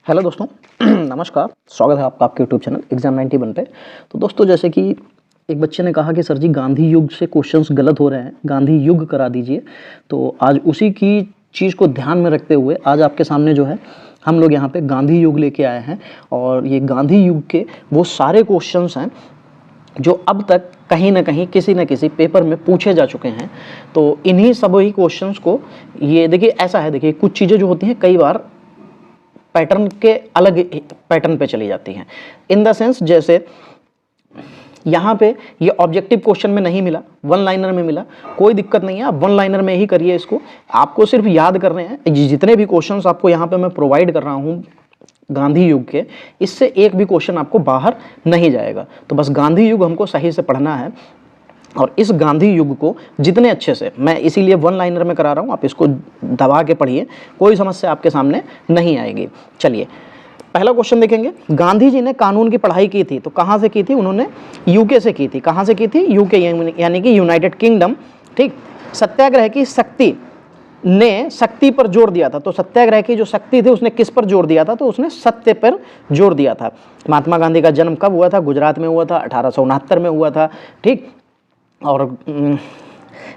Hello दोस्तों नमस्कार। स्वागत है आपका आपके यूट्यूब चैनल एग्जाम 91 पे। तो दोस्तों, जैसे कि एक बच्चे ने कहा कि सर जी गांधी युग से क्वेश्चंस गलत हो रहे हैं, गांधी युग करा दीजिए। तो आज उसी की चीज़ को ध्यान में रखते हुए आज आपके सामने जो है हम लोग यहाँ पे गांधी युग लेके आए हैं। और ये गांधी युग के वो सारे क्वेश्चंस हैं जो अब तक कहीं ना कहीं किसी न किसी पेपर में पूछे जा चुके हैं। तो इन्हीं सभी क्वेश्चंस को ये देखिए, ऐसा है, देखिए कुछ चीज़ें जो होती हैं कई बार पैटर्न के अलग पैटर्न पे चली जाती हैं। इन द सेंस, जैसे यहाँ पे ये ऑब्जेक्टिव क्वेश्चन में नहीं मिला, वन लाइनर में मिला, कोई दिक्कत नहीं है, आप वन लाइनर में ही करिए इसको। आपको सिर्फ याद करने हैं जितने भी क्वेश्चंस आपको यहाँ पे मैं प्रोवाइड कर रहा हूँ गांधी युग के, इससे एक भी क्वेश्चन आपको बाहर नहीं जाएगा। तो बस गांधी युग हमको सही से पढ़ना है और इस गांधी युग को जितने अच्छे से, मैं इसीलिए वन लाइनर में करा रहा हूँ, आप इसको दबा के पढ़िए, कोई समस्या आपके सामने नहीं आएगी। चलिए पहला क्वेश्चन देखेंगे। गांधी जी ने कानून की पढ़ाई की थी तो कहाँ से की थी? उन्होंने यूके से की थी। कहाँ से की थी? यूके, यानी कि यूनाइटेड किंगडम। ठीक। सत्याग्रह की शक्ति ने शक्ति पर जोर दिया था। तो सत्याग्रह की जो शक्ति थी उसने किस पर जोर दिया था? तो उसने सत्य पर जोर दिया था। महात्मा गांधी का जन्म कब हुआ था? गुजरात में हुआ था, 1869 में हुआ था। ठीक। और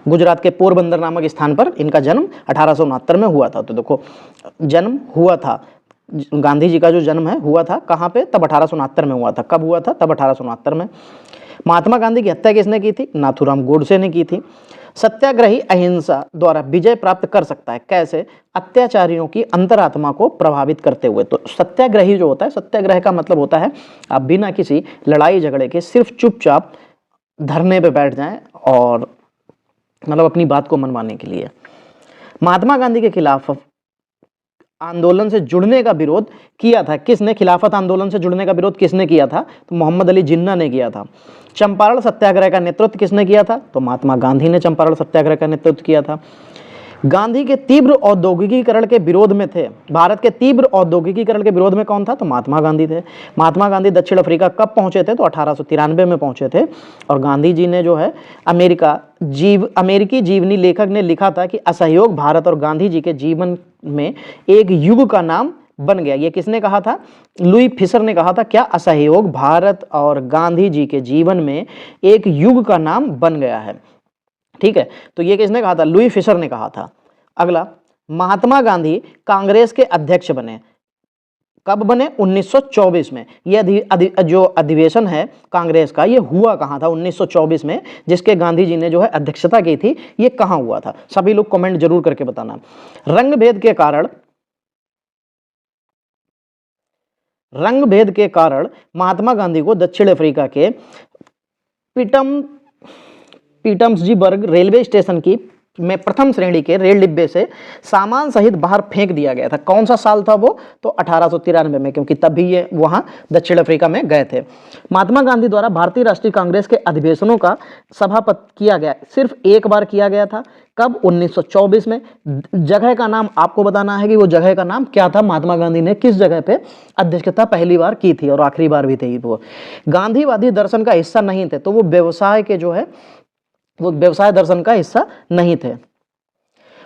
गुजरात के पोरबंदर नामक स्थान पर इनका जन्म 1869 में हुआ था। तो देखो, जन्म हुआ था, गांधी जी का जो जन्म है हुआ था कहाँ पे? तब 1869 में हुआ था। कब हुआ था? तब 1869 में। महात्मा गांधी की हत्या किसने की थी? नाथूराम गोडसे ने की थी। सत्याग्रही अहिंसा द्वारा विजय प्राप्त कर सकता है कैसे? अत्याचारियों की अंतरात्मा को प्रभावित करते हुए। तो सत्याग्रही जो होता है, सत्याग्रह का मतलब होता है आप बिना किसी लड़ाई झगड़े के सिर्फ चुपचाप धरने पे बैठ जाएं और मतलब अपनी बात को मनवाने के लिए। महात्मा गांधी के खिलाफ आंदोलन से जुड़ने का विरोध किया था किसने? खिलाफत आंदोलन से जुड़ने का विरोध किसने किया था? तो मोहम्मद अली जिन्ना ने किया था। चंपारण सत्याग्रह का नेतृत्व किसने किया था? तो महात्मा गांधी ने चंपारण सत्याग्रह का नेतृत्व किया था। गांधी के तीव्र औद्योगिकीकरण के विरोध में थे। भारत के तीव्र औद्योगिकीकरण के विरोध में कौन था? तो महात्मा गांधी थे। महात्मा गांधी दक्षिण अफ्रीका कब पहुंचे थे? तो 1893 में पहुंचे थे। और गांधी जी ने जो है अमेरिकी जीवनी लेखक ने लिखा था कि असहयोग भारत और गांधी जी के जीवन में एक युग का नाम बन गया। ये किसने कहा था? लुई फिशर ने कहा था। क्या? असहयोग भारत और गांधी जी के जीवन में एक युग का नाम बन गया है। ठीक है, तो ये किसने कहा था? लुई फिशर ने कहा था। अगला, महात्मा गांधी कांग्रेस के अध्यक्ष बने। कब बने? 1924 में। ये जो अधिवेशन है कांग्रेस का, ये हुआ कहाँ था? 1924 में, जिसके गांधी जी ने जो है अध्यक्षता की थी। ये कहाँ हुआ था? सभी लोग कमेंट जरूर करके बताना। रंग भेद के कारण महात्मा गांधी को दक्षिण अफ्रीका के पीटम्सबर्ग रेलवे स्टेशन की में प्रथम श्रेणी के रेल डिब्बे से सामान सहित बाहर फेंक दिया गया था। कौन सा साल था वो? तो 1893 में, क्योंकि तब भी ये वहां दक्षिण अफ्रीका में गए थे। महात्मा गांधी द्वारा भारतीय राष्ट्रीय कांग्रेस के अधिवेशनों का सभापति किया गया, सिर्फ एक बार किया गया था। कब? 1924 में। जगह का नाम आपको बताना है कि वो जगह का नाम क्या था। महात्मा गांधी ने किस जगह पे अध्यक्षता पहली बार की थी और आखिरी बार भी थी। वो गांधीवादी दर्शन का हिस्सा नहीं थे, तो वो व्यवसाय दर्शन का हिस्सा नहीं थे।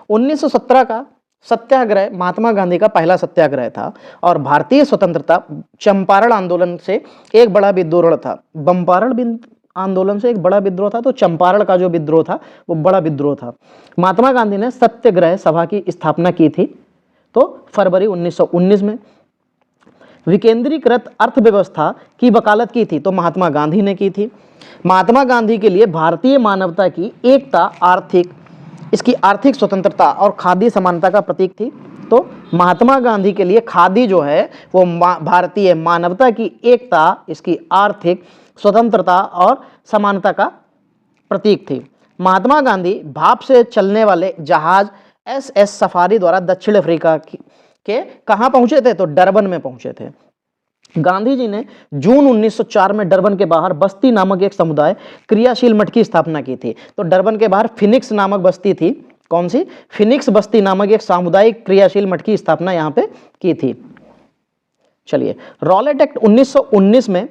1917 का सत्याग्रह महात्मा गांधी का पहला सत्याग्रह था और भारतीय स्वतंत्रता चंपारण आंदोलन से एक बड़ा विद्रोह था। बंपारण आंदोलन से एक बड़ा विद्रोह था, तो चंपारण का जो विद्रोह था वो बड़ा विद्रोह था। महात्मा गांधी ने सत्याग्रह सभा की स्थापना की थी तो फरवरी 1919 में। विकेंद्रीकृत अर्थव्यवस्था की वकालत की थी तो महात्मा गांधी ने की थी। महात्मा गांधी के लिए भारतीय मानवता की एकता, इसकी आर्थिक स्वतंत्रता और खादी समानता का प्रतीक थी। तो महात्मा गांधी के लिए खादी जो है वो भारतीय मानवता की एकता, इसकी आर्थिक स्वतंत्रता और समानता का प्रतीक थी। महात्मा गांधी भाप से चलने वाले जहाज SS सफारी द्वारा दक्षिण अफ्रीका के कहाँ पहुंचे थे? तो डरबन में पहुंचे थे। गांधी जी ने जून 1904 में डरबन के बाहर बस्ती नामक एक समुदाय क्रियाशील मठ की स्थापना की थी। तो डरबन के बाहर फिनिक्स नामक बस्ती थी। कौन सी? फिनिक्स बस्ती नामक एक सामुदायिक क्रियाशील मठ की स्थापना यहाँ पे की थी। चलिए, रॉलेट एक्ट 1919 में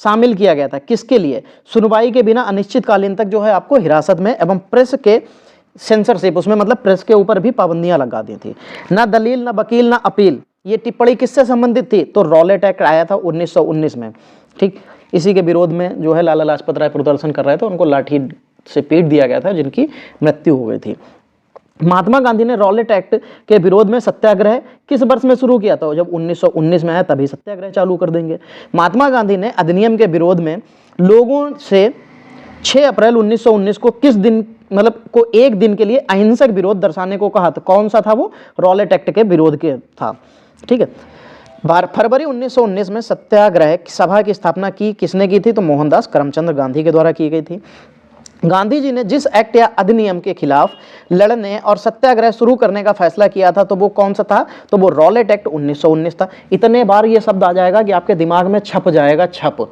शामिल किया गया था। किसके लिए? सुनवाई के बिना अनिश्चितकालीन तक जो है आपको हिरासत में एवं प्रेस के सेंसरशिप, उसमें मतलब प्रेस के ऊपर भी पाबंदियां लगा दी थी। ना दलील, ना वकील, ना अपील, ये टिप्पणी किससे संबंधित थी? तो रॉलेट एक्ट आया था 1919 में, ठीक। इसी के विरोध में जो है लाला लाजपत राय प्रदर्शन कर रहे थे, उनको लाठी से पीट दिया गया था, जिनकी मृत्यु हो गई थी। महात्मा गांधी ने रॉलेट एक्ट के विरोध में सत्याग्रह किस वर्ष में शुरू किया था? जब 1919 में आया तभी सत्याग्रह चालू कर देंगे। महात्मा गांधी ने अधिनियम के विरोध में लोगों से 6 अप्रैल 1919 को किस दिन, मतलब को एक दिन के लिए अहिंसक विरोध दर्शाने को कहा था? कौन सा था वो? रॉलेट एक्ट के विरोध के था, ठीक है। फरवरी 1919 में सत्याग्रह सभा की स्थापना की किसने की थी? तो मोहनदास करमचंद गांधी के द्वारा की गई थी। गांधी जी ने जिस एक्ट या अधिनियम के खिलाफ लड़ने और सत्याग्रह शुरू करने का फैसला किया था, तो वो कौन सा था? तो वो रॉलेट एक्ट 1919 था। इतने बार ये शब्द आ जाएगा कि आपके दिमाग में छप जाएगा, छप।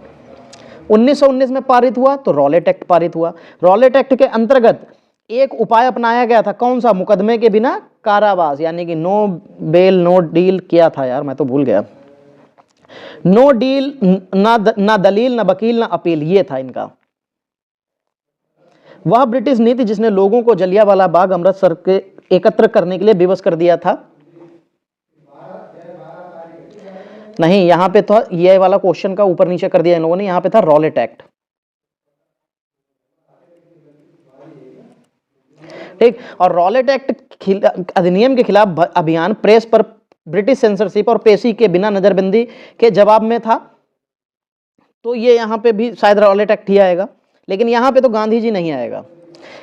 1919 में पारित हुआ तो रॉलेट एक्ट पारित हुआ। रॉलेट एक्ट के अंतर्गत एक उपाय अपनाया गया था, कौन सा? मुकदमे के बिना कारावास, यानी कि नो बेल नो डील। क्या था यार, मैं तो भूल गया। नो डील, ना दलील, ना वकील, ना अपील, ये था इनका। वह ब्रिटिश नीति जिसने लोगों को जलियांवाला बाग अमृतसर के एकत्र करने के लिए विवश कर दिया था। नहीं, यहां पे तो ये वाला क्वेश्चन का ऊपर नीचे कर दिया इन लोगों ने, यहां पे था रॉलेट एक्ट, ठीक। और रॉलेट एक्ट अधिनियम के खिलाफ अभियान प्रेस पर ब्रिटिश सेंसरशिप और पेशी के बिना नजरबंदी के जवाब में था। तो ये यहां पे भी शायद रॉलेट एक्ट ही आएगा, लेकिन यहां पे तो गांधी जी नहीं आएगा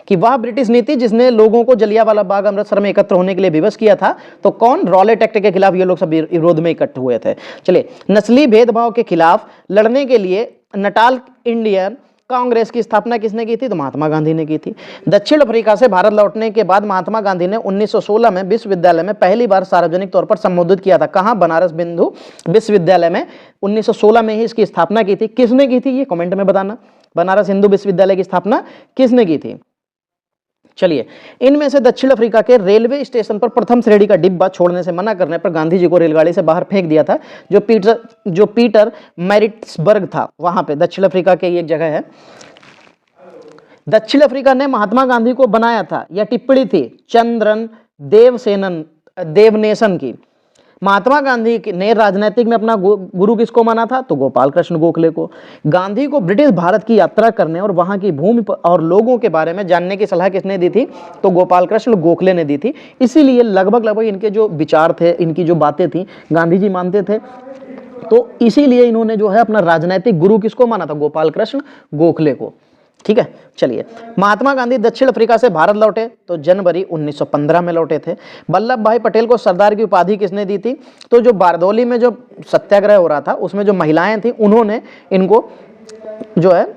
कि वह ब्रिटिश नीति जिसने लोगों को जलियांवाला बाग अमृतसर में एकत्र होने के लिए विवश किया था। तो कौन? रॉलेट एक्ट के खिलाफ ये लोग सब विरोध में इकट्ठे हुए थे। चलिए, नस्ली भेदभाव के खिलाफ लड़ने के लिए नटाल इंडियन कांग्रेस की स्थापना किसने की थी? तो महात्मा गांधी ने की थी। दक्षिण अफ्रीका से भारत लौटने के बाद महात्मा गांधी ने 1916 में विश्वविद्यालय में पहली बार सार्वजनिक तौर पर संबोधित किया था। कहां? बनारस हिंदू विश्वविद्यालय में 1916 में ही इसकी स्थापना की थी। किसने की थी? ये कमेंट में बताना। बनारस हिंदू विश्वविद्यालय की स्थापना किसने की थी? चलिए, इनमें से दक्षिण अफ्रीका के रेलवे स्टेशन पर प्रथम श्रेणी का डिब्बा छोड़ने से मना करने पर गांधी जी को रेलगाड़ी से बाहर फेंक दिया था, जो पीटर मैरिट्सबर्ग था, वहां पे दक्षिण अफ्रीका की एक जगह है। दक्षिण अफ्रीका ने महात्मा गांधी को बनाया था, यह टिप्पणी थी चंद्रन देवनेसन की। महात्मा गांधी ने राजनीतिक में अपना गुरु किसको माना था? तो गोपाल कृष्ण गोखले को। गांधी को ब्रिटिश भारत की यात्रा करने और वहां की भूमि और लोगों के बारे में जानने की सलाह किसने दी थी? तो गोपाल कृष्ण गोखले ने दी थी। इसीलिए लगभग इनके जो विचार थे, इनकी जो बातें थी, गांधी जी मानते थे। तो इसीलिए इन्होंने जो है अपना राजनीतिक गुरु किसको माना था? गोपाल कृष्ण गोखले को, ठीक है। चलिए, महात्मा गांधी दक्षिण अफ्रीका से भारत लौटे तो जनवरी 1915 में लौटे थे। वल्लभ भाई पटेल को सरदार की उपाधि किसने दी थी? तो जो बारदौली में जो सत्याग्रह हो रहा था उसमें जो महिलाएं थी, उन्होंने इनको जो है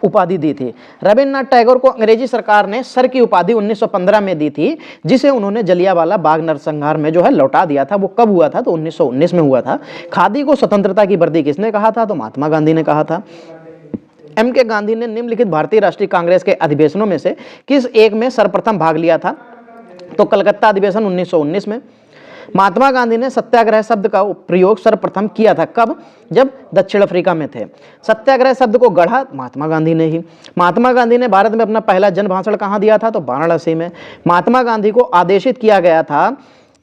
उपाधि दी थी। रविन्द्रनाथ टैगोर को अंग्रेजी सरकार ने सर की उपाधि 1915 में दी थी, जिसे उन्होंने जलियांवाला बाग नरसंहार में जो है लौटा दिया था। वो कब हुआ था? तो 1919 में हुआ था। खादी को स्वतंत्रता की वर्दी किसने कहा था? तो महात्मा गांधी ने कहा था। एम के गांधी ने निम्नलिखित भारतीय राष्ट्रीय कांग्रेस के अधिवेशनों में से किस एक में सर्वप्रथम भाग लिया था? तो कलकत्ता अधिवेशन 1919 में। महात्मा गांधी ने सत्याग्रह शब्द का प्रयोग सर्वप्रथम किया था, कब? जब दक्षिण अफ्रीका में थे। सत्याग्रह शब्द को गढ़ा महात्मा गांधी ने ही। महात्मा गांधी ने भारत में अपना पहला जन भाषण कहां दिया था? तो वाराणसी में। महात्मा गांधी को आदेशित किया गया था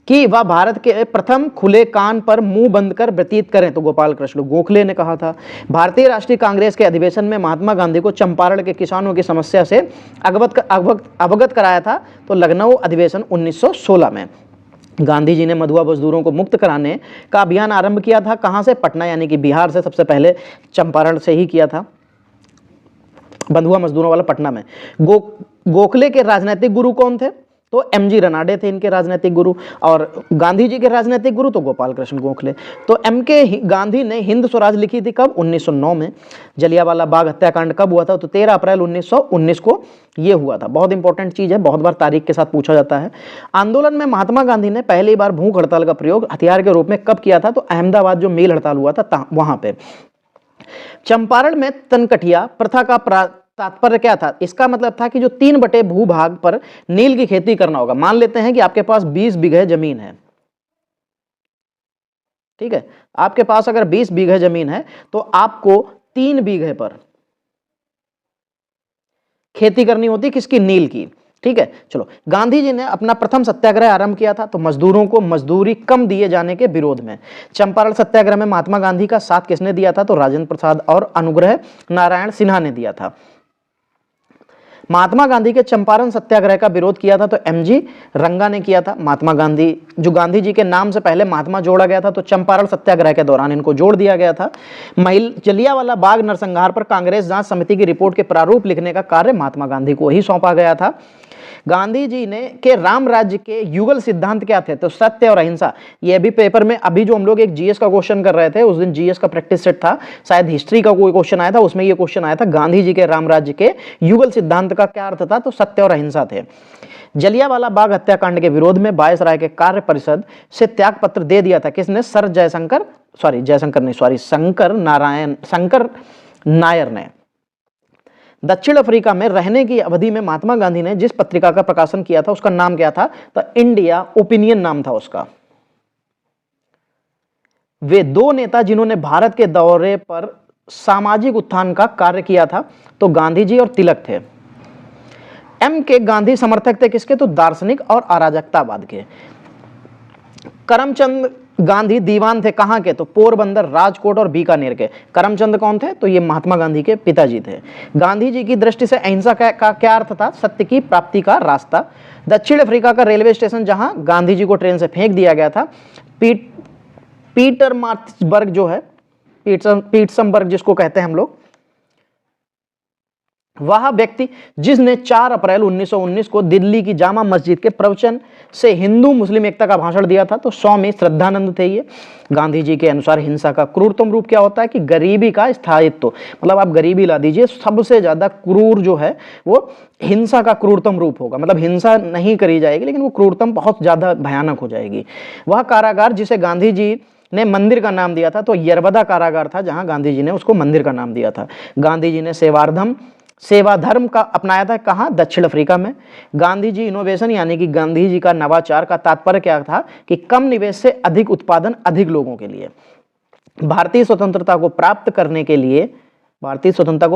कि वह भारत के प्रथम खुले कान पर मुंह बंद कर व्यतीत करें, तो गोपाल कृष्ण गोखले ने कहा था। भारतीय राष्ट्रीय कांग्रेस के अधिवेशन में महात्मा गांधी को चंपारण के किसानों की समस्या से अवगत कराया था, तो लखनऊ अधिवेशन 1916 में। गांधी जी ने मधुआ मजदूरों को मुक्त कराने का अभियान आरंभ किया था, कहां से? पटना, यानी कि बिहार से सबसे पहले चंपारण से ही किया था। बंधुआ मजदूरों वाला पटना में। गोखले के राजनीतिक गुरु कौन थे? तो एमजी रनाडे थे इनके राजनीतिक गुरु। और गांधी जी के राजनीतिक गुरु तो गोपाल कृष्ण गोखले। तो एम के गांधी ने हिंद स्वराज लिखी थी कब? 1909 में। जलियांवाला बाग हत्याकांड कब हुआ था? तो 13 अप्रैल 1919 को ये हुआ था। बहुत इंपॉर्टेंट चीज है, बहुत बार तारीख के साथ पूछा जाता है। आंदोलन में महात्मा गांधी ने पहली बार भूख हड़ताल का प्रयोग हथियार के रूप में कब किया था? तो अहमदाबाद जो मील हड़ताल हुआ था वहां पे। चंपारण में तनकठिया प्रथा का तात्पर्य क्या था? इसका मतलब था कि जो 3 बटे भूभाग पर नील की खेती करना होगा। मान लेते हैं कि आपके पास 20 बीघे जमीन है, ठीक है। आपके पास अगर 20 बीघे जमीन है तो आपको 3 बीघे पर खेती करनी होती, किसकी? नील की। ठीक है। चलो, गांधी जी ने अपना प्रथम सत्याग्रह आरंभ किया था तो मजदूरों को मजदूरी कम दिए जाने के विरोध में। चंपारण सत्याग्रह में महात्मा गांधी का साथ किसने दिया था? तो राजेंद्र प्रसाद और अनुग्रह नारायण सिन्हा ने दिया था। महात्मा गांधी के चंपारण सत्याग्रह का विरोध किया था तो एमजी रंगा ने किया था। महात्मा गांधी, जो गांधी जी के नाम से पहले महात्मा जोड़ा गया था, तो चंपारण सत्याग्रह के दौरान इनको जोड़ दिया गया था। जलियांवाला बाग नरसंहार पर कांग्रेस जांच समिति की रिपोर्ट के प्रारूप लिखने का कार्य महात्मा गांधी को ही सौंपा गया था। गांधी जी ने के राम राज्य के युगल सिद्धांत क्या थे? तो सत्य और अहिंसा। ये भी पेपर में, अभी जो हम लोग एक जीएस का क्वेश्चन कर रहे थे, उस दिन जीएस का प्रैक्टिस सेट था, शायद हिस्ट्री का कोई क्वेश्चन आया था, उसमें ये क्वेश्चन आया था गांधी जी के राम राज्य के युगल सिद्धांत का क्या अर्थ था? तो सत्य और अहिंसा थे। जलियांवाला बाग हत्याकांड के विरोध में वायसराय के कार्य परिषद से त्याग पत्र दे दिया था किसने? सर शंकर नायर ने। दक्षिण अफ्रीका में रहने की अवधि में महात्मा गांधी ने जिस पत्रिका का प्रकाशन किया था उसका नाम क्या था? तो इंडिया ओपिनियन नाम था उसका। वे दो नेता जिन्होंने भारत के दौरे पर सामाजिक उत्थान का कार्य किया था, तो गांधी जी और तिलक थे। एम के गांधी समर्थक थे किसके? तो दार्शनिक और अराजकतावाद के। करमचंद गांधी दीवान थे कहां के? तो पोरबंदर, राजकोट और बीकानेर के। करमचंद कौन थे? तो ये महात्मा गांधी के पिताजी थे। गांधी जी की दृष्टि से अहिंसा का क्या अर्थ था? सत्य की प्राप्ति का रास्ता। दक्षिण अफ्रीका का रेलवे स्टेशन जहां गांधी जी को ट्रेन से फेंक दिया गया था, पीटरमार्ट्सबर्ग जो है, पीटसबर्ग जिसको कहते हैं हम लोग, वह व्यक्ति जिसने 4 अप्रैल 1919 को दिल्ली की जामा मस्जिद के प्रवचन से हिंदू मुस्लिम एकता का भाषण दिया था, तो स्वामी श्रद्धानंद थे ये। गांधी जी के अनुसार हिंसा का क्रूरतम रूप क्या होता है? कि गरीबी का स्थायित्व, मतलब आप गरीबी ला दीजिए, सबसे ज्यादा क्रूर जो है वो हिंसा का क्रूरतम रूप होगा। मतलब हिंसा नहीं करी जाएगी लेकिन वो क्रूरतम बहुत ज्यादा भयानक हो जाएगी। वह कारागार जिसे गांधी जी ने मंदिर का नाम दिया था, तो यरवदा कारागार था जहां गांधी जी ने उसको मंदिर का नाम दिया था। गांधी जी ने सेवा धर्म का अपनाया था कहां? दक्षिण अफ्रीका में। गांधी जी इनोवेशन यानी कि गांधी जी का नवाचार का तात्पर्य क्या था? कि कम निवेश से अधिक उत्पादन अधिक लोगों के लिए। भारतीय स्वतंत्रता को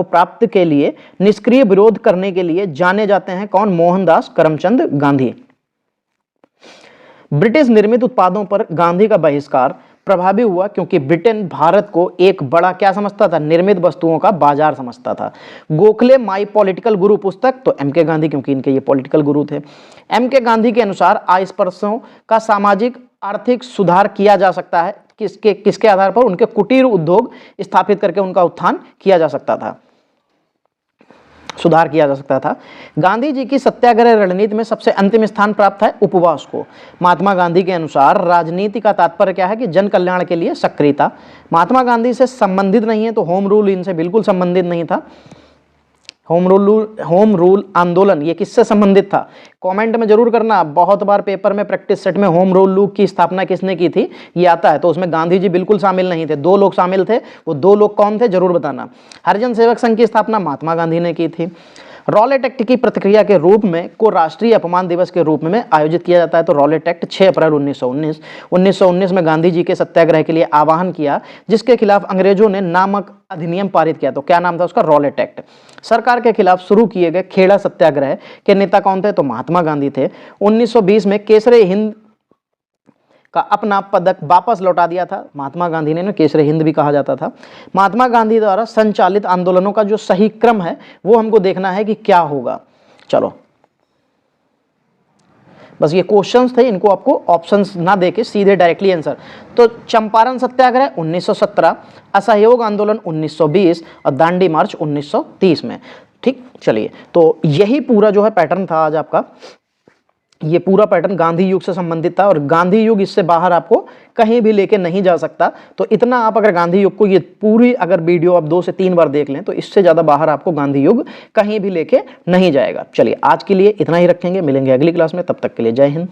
प्राप्त के लिए निष्क्रिय विरोध करने के लिए जाने जाते हैं कौन? मोहनदास करमचंद गांधी। ब्रिटिश निर्मित उत्पादों पर गांधी का बहिष्कार प्रभावी हुआ क्योंकि ब्रिटेन भारत को एक बड़ा क्या समझता था? निर्मित वस्तुओं का बाजार समझता था। गोखले माई पॉलिटिकल गुरु पुस्तक, तो एम के गांधी, क्योंकि इनके ये पॉलिटिकल गुरु थे। एम के गांधी के अनुसार आस्पृश्यों का सामाजिक आर्थिक सुधार किया जा सकता है किसके आधार पर? उनके कुटीर उद्योग स्थापित करके उनका उत्थान किया जा सकता था, सुधार किया जा सकता था। गांधी जी की सत्याग्रह रणनीति में सबसे अंतिम स्थान प्राप्त है उपवास को। महात्मा गांधी के अनुसार राजनीति का तात्पर्य क्या है? कि जन कल्याण के लिए सक्रियता। महात्मा गांधी से संबंधित नहीं है, तो होम रूल इनसे बिल्कुल संबंधित नहीं था। होम रूल आंदोलन ये किससे संबंधित था? कमेंट में जरूर करना। बहुत बार पेपर में प्रैक्टिस सेट में होम रूल की स्थापना किसने की थी ये आता है, तो उसमें गांधी जी बिल्कुल शामिल नहीं थे। 2 लोग शामिल थे, वो 2 लोग कौन थे जरूर बताना। हरिजन सेवक संघ की स्थापना महात्मा गांधी ने की थी। रॉलेट एक्ट की प्रतिक्रिया के रूप में को राष्ट्रीय अपमान दिवस के रूप में आयोजित किया जाता है, तो रॉलेट एक्ट 6 अप्रैल 1919 में गांधी जी के सत्याग्रह के लिए आह्वान किया, जिसके खिलाफ अंग्रेजों ने नामक अधिनियम पारित किया। तो क्या नाम था उसका? Rowlatt act. सरकार के खिलाफ शुरू किए गए खेड़ा सत्याग्रह के नेता कौन थे? तो महात्मा गांधी थे। 1920 में केसरे हिंद का अपना पदक वापस लौटा दिया था महात्मा गांधी ने, केसरे हिंद भी कहा जाता था। महात्मा गांधी द्वारा संचालित आंदोलनों का जो सही क्रम है वो हमको देखना है कि क्या होगा। चलो, बस ये क्वेश्चंस थे, इनको आपको ऑप्शंस ना देके सीधे डायरेक्टली आंसर। तो चंपारण सत्याग्रह 1917, असहयोग आंदोलन 1920 और दांडी मार्च 1930 में। ठीक, चलिए, तो यही पूरा जो है पैटर्न था आज आपका। ये पूरा पैटर्न गांधी युग से संबंधित था और गांधी युग इससे बाहर आपको कहीं भी लेके नहीं जा सकता। तो इतना आप अगर गांधी युग को ये पूरी अगर वीडियो आप 2 से 3 बार देख लें तो इससे ज़्यादा बाहर आपको गांधी युग कहीं भी लेके नहीं जाएगा। चलिए, आज के लिए इतना ही रखेंगे, मिलेंगे अगली क्लास में, तब तक के लिए जय हिंद।